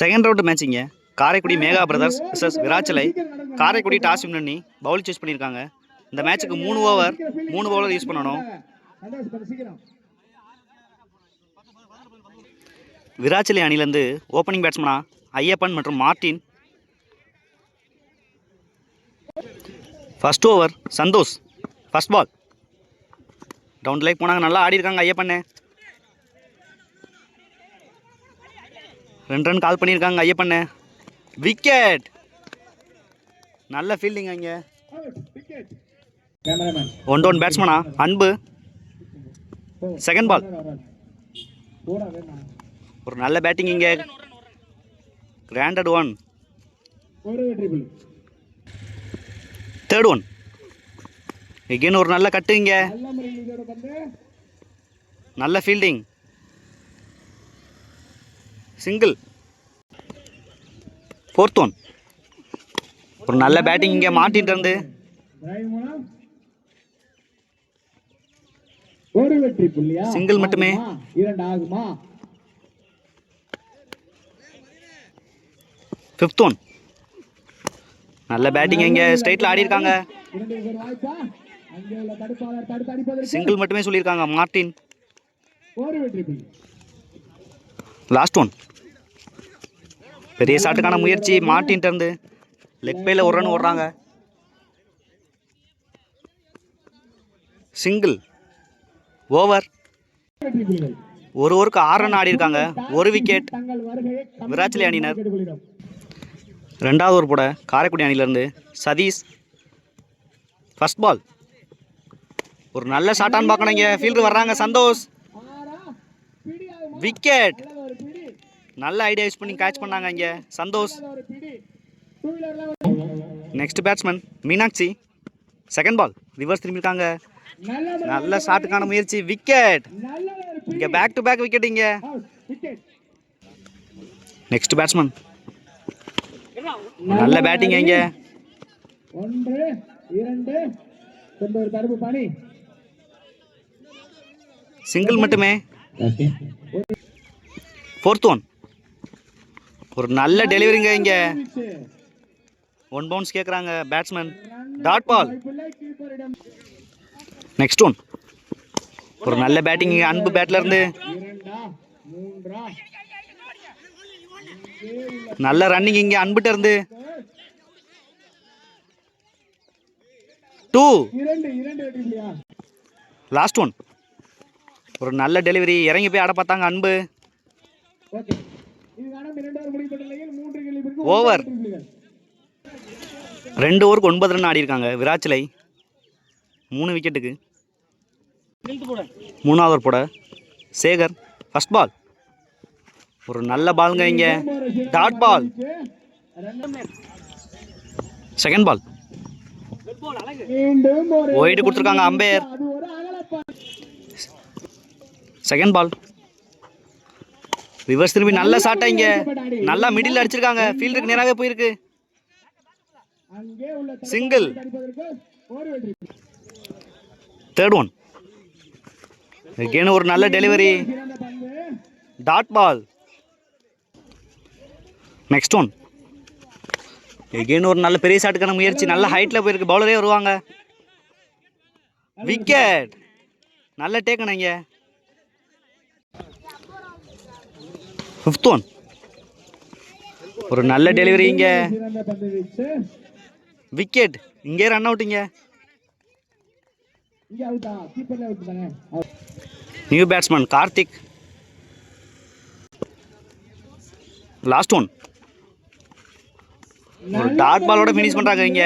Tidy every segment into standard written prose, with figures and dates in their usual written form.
Second round மேட்சிங்க Karaikudi Megha brothers versus Virachalai. Karaikudi toss win பண்ணி bowl choose பண்ணியிருக்காங்க. இந்த மேட்சுக்கு 3 ஓவர் 3 பவுலர் யூஸ் பண்ணணும். விராச்சலை அணிலேருந்து ஓப்பனிங் பேட்ஸ்மனா ஐயப்பன் மற்றும் Martin. First over Santhosh. First ball down like போனாங்க. நல்லா ஆடி இருக்காங்க ஐயப்பண்ணே. 2 ரன் கால் பண்ணியிருக்காங்க ஐயப்பண்ணே. விக்கெட். நல்ல ஃபீல்டிங் அங்கே. 1 டவுன் பேட்ஸ்மனா அன்பு. செகண்ட் பால் ஒரு நல்ல பேட்டிங் இங்கே. கிராண்டட் 1. தேர்ட் ஒன் எகெயின் ஒரு நல்ல கட்டு இங்கே. நல்ல ஃபீல்டிங். சிங்கிள். ஃபோர்த் ஒன் ஒரு நல்ல பேட்டிங் இங்கே மார்டின் இருந்து. சிங்கிள் மட்டுமே. ஃபிஃப்த் ஒன் நல்ல பேட்டிங் இங்கே. ஸ்ட்ரைட்ல ஆடி இருக்காங்க. சிங்கிள் மட்டுமே சொல்லியிருக்காங்க மார்டின். லாஸ்ட் ஒன் பெரிய ஷாட்டுக்கான முயற்சி மார்டின் இருந்து. லெக் பைல ஒரு ரன் ஓடுறாங்க. சிங்கிள். ஓவர். ஒரு ஓவருக்கு 6 ரன் ஆடி இருக்காங்க. ஒரு விக்கெட். விராச்சலை அணியினர். 2வது ஓவர் போட காரைக்குடி அணியிலிருந்து சதீஷ். ஃபர்ஸ்ட் பால் ஒரு நல்ல ஷாட்டான்னு பார்க்கணும். இங்கே ஃபீல்டர் வர்றாங்க சந்தோஷ். விக்கெட். நல்ல ஐடியா யூஸ் பண்ணி கேட்ச் பண்ணாங்க இங்கே Santhosh. Next batsman Meenakshi. Second ball reverse திரும்பியிருக்காங்க. நல்ல ஷாட்டுக்கான முயற்சி. விக்கெட். இங்கே பேக் டு பேக் விக்கெட் இங்கே. நெக்ஸ்ட் பேட்ஸ்மேன் நல்ல பேட்டிங் இங்கே. சிங்கிள் மட்டுமே. ஃபோர்த் ஒன் ஒரு நல்ல டெலிவரிங்க இங்கே. 1 பவுன்ஸ் கேட்குறாங்க batsman. Dot ball. Next one ஒரு நல்ல பேட்டிங் அன்பு பேட்ல இருந்து. நல்ல ரன்னிங் இங்கே அன்புட்ட இருந்து. 2. லாஸ்ட் ஒன் ஒரு நல்ல டெலிவரி. இறங்கி போய் ஆட பார்த்தாங்க அன்பு. ஓவர். 2 ஓவருக்கு 9 ரன் ஆடி இருக்காங்க விராச்சலை. 3 விக்கெட்டுக்கு. 3வது ஓவர் போட சேகர். ஃபர்ஸ்ட் பால் ஒரு நல்ல பாலுங்க இங்கே. Dot ball. Second ball wide கொடுத்துருக்காங்க அம்பையர். செகண்ட் பால் ரிவர்ஸ் திரும்பி நல்ல ஷாட்டா இங்கே. நல்லா மிடில் அடிச்சிருக்காங்க. ஃபீல்டுக்கு நேராகவே போயிருக்கு. சிங்கிள். தேர்ட் ஒன் எகெயின் ஒரு நல்ல delivery. Dot ball. Next one again ஒரு நல்ல பெரிய ஷாட்டுக்கான முயற்சி. நல்ல ஹைட்டில் போயிருக்கு. பவுலரே வருவாங்க. விக்கெட். நல்ல டேக்கணும் இங்கே. ஃபிஃப்த் ஒன் ஒரு நல்ல டெலிவரி இங்கே. விக்கெட். இங்கே ரன் அவுட் இங்கே. New batsman Karthik. Last one ஒரு டாட் பாலோட ஃபினிஷ் பண்றாங்க இங்க.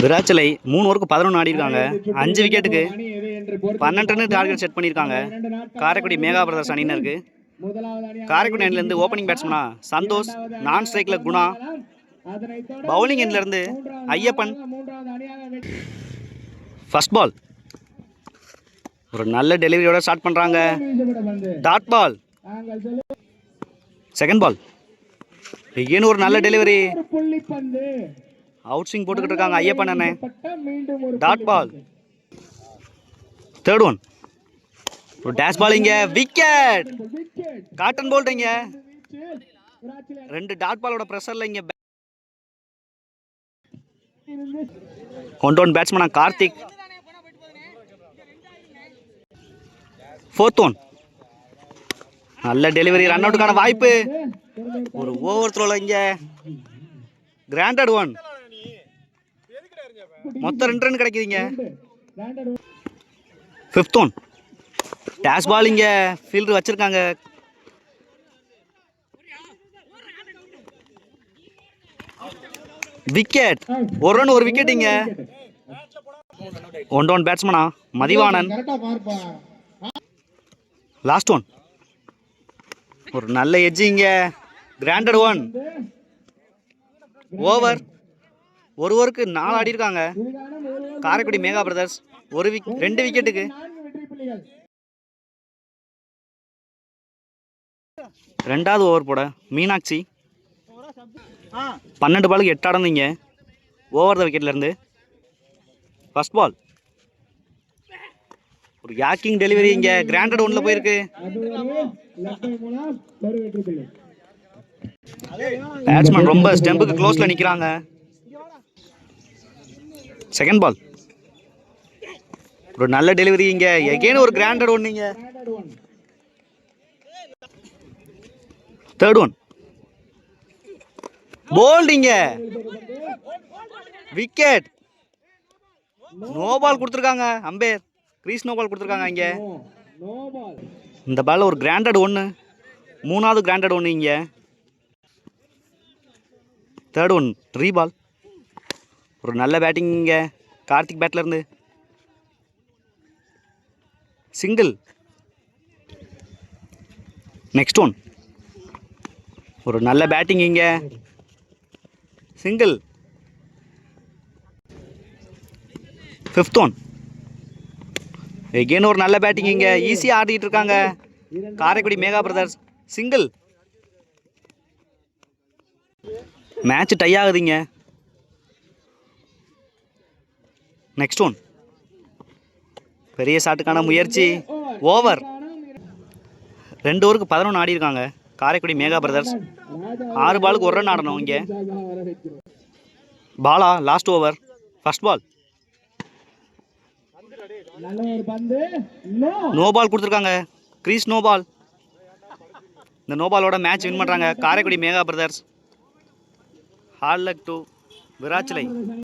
விராச்சலை 3 ஓவருக்கு 11 ஆடி இருக்காங்க. 5 விக்கெட்டுக்கு 12 ரன் டார்கெட் செட் பண்ணியிருக்காங்க காரைக்குடி மேகா பிரதர்ஸ் அணியினருக்கு. காரைக்குடி அணிலேருந்து ஓப்பனிங் பேட்ஸ்மனா சந்தோஷ். நான் ஸ்ட்ரைக்ல குணா. பவுலிங் எண்ட்லேருந்து ஐயப்பன். ஃபர்ஸ்ட் பால் ஒரு நல்ல டெலிவரியோட ஸ்டார்ட் பண்ணுறாங்க. Dot ball. Second ball again ஒரு நல்ல டெலிவரி. அவுட் ஸ்விங் போட்டுக்கிட்டு இருக்காங்க ஐயப்பன் அண்ணே. Dot ball. தேர்ட் ஒன் ஒரு டேஷ் பால் இங்க விக்கெட். காட்டன் போல்ட் இங்க 2 டாட் பாலோட பிரஷர்ல இங்க ஒன் டவுன் பேட்ஸ்மேனா கார்த்திக். 4th one. நல்ல டெலிவரி, ரன் அவுட்டுக்கான வாய்ப்பு. ஒரு ஓவர் த்ரோல இங்க கிராண்டட் ஒன். மொத்தம் 2 ரன் கிடைக்குதுங்க. 5th one. டேஷ் பால் இங்க ஃபீல்டர் வச்சிருக்காங்க. விக்கெட். ஒரு ரன் ஒரு விக்கெட் இங்க. ஒன் டவுன் பேட்ஸ்மேனா மதிவாணன். Last one. ஒரு நல்ல எட்ஜ் இங்க கிராண்டட் ஒன். ஓவர். ஒரு ஓவருக்கு 4 ஆடி இருக்காங்க காரைக்குடி மேகா பிரதர்ஸ். 2 விக்கெட்டுக்கு. 2வது ஓவர் போட மீனாட்சி 12 பாலுக்கு 8 ஆடந்தீங்க ஓவர் த விக்கெட்ல இருந்து. First ball. ஒரு யாக்கிங் டெலிவரி இங்க கிராண்டட் ஒன்ல போயிருக்கு. பேட்ஸ்மேன் ரொம்ப ஸ்டெம்புக்கு க்ளோஸ்ல நிக்கிறாங்க. Second ball. ஒரு நல்ல டெலிவரி இங்க எகைன் ஒரு கிராண்டட் ஒன் இங்க. Third one. போல்டிங்க விக்கெட். நோ பால் கொடுத்துருக்காங்க அம்பேர். கிரீஸ் நோ பால் கொடுத்துருக்காங்க இங்க. இந்த பால்ல ஒரு கிராண்டட் ஒன்று, 3வது கிராண்டட் ஒன்று இங்க. Third one ரீபால். ஒரு நல்ல பேட்டிங் இங்க கார்த்திக் பேட்ல இருந்து. சிங்கிள். Next one. ஒரு நல்ல பேட்டிங் இங்க சிங்கிள். 5th one. எகெயின் ஒரு நல்ல பேட்டிங் இங்க. ஈஸியாக ஆடிட்டு இருக்காங்க Karaikudi Megha Brothers. Single. Match tie ஆகுதுங்க. Next one. பெரிய ஷாட்டுக்கான முயற்சி. ஓவர். 2 ஓவருக்கு 11 ஆடி இருக்காங்க காரைக்குடி மேகா பிரதர்ஸ். 6 பாலுக்கு 1 ரன் ஆடணும் இங்கே. Bala last over. First ball. No ball கொடுத்துருக்காங்க. Crease no ball. இந்த நோ பாலோட மேட்ச் வின் பண்ணுறாங்க Karaikudi Megha Brothers. Hard luck to Virachalai.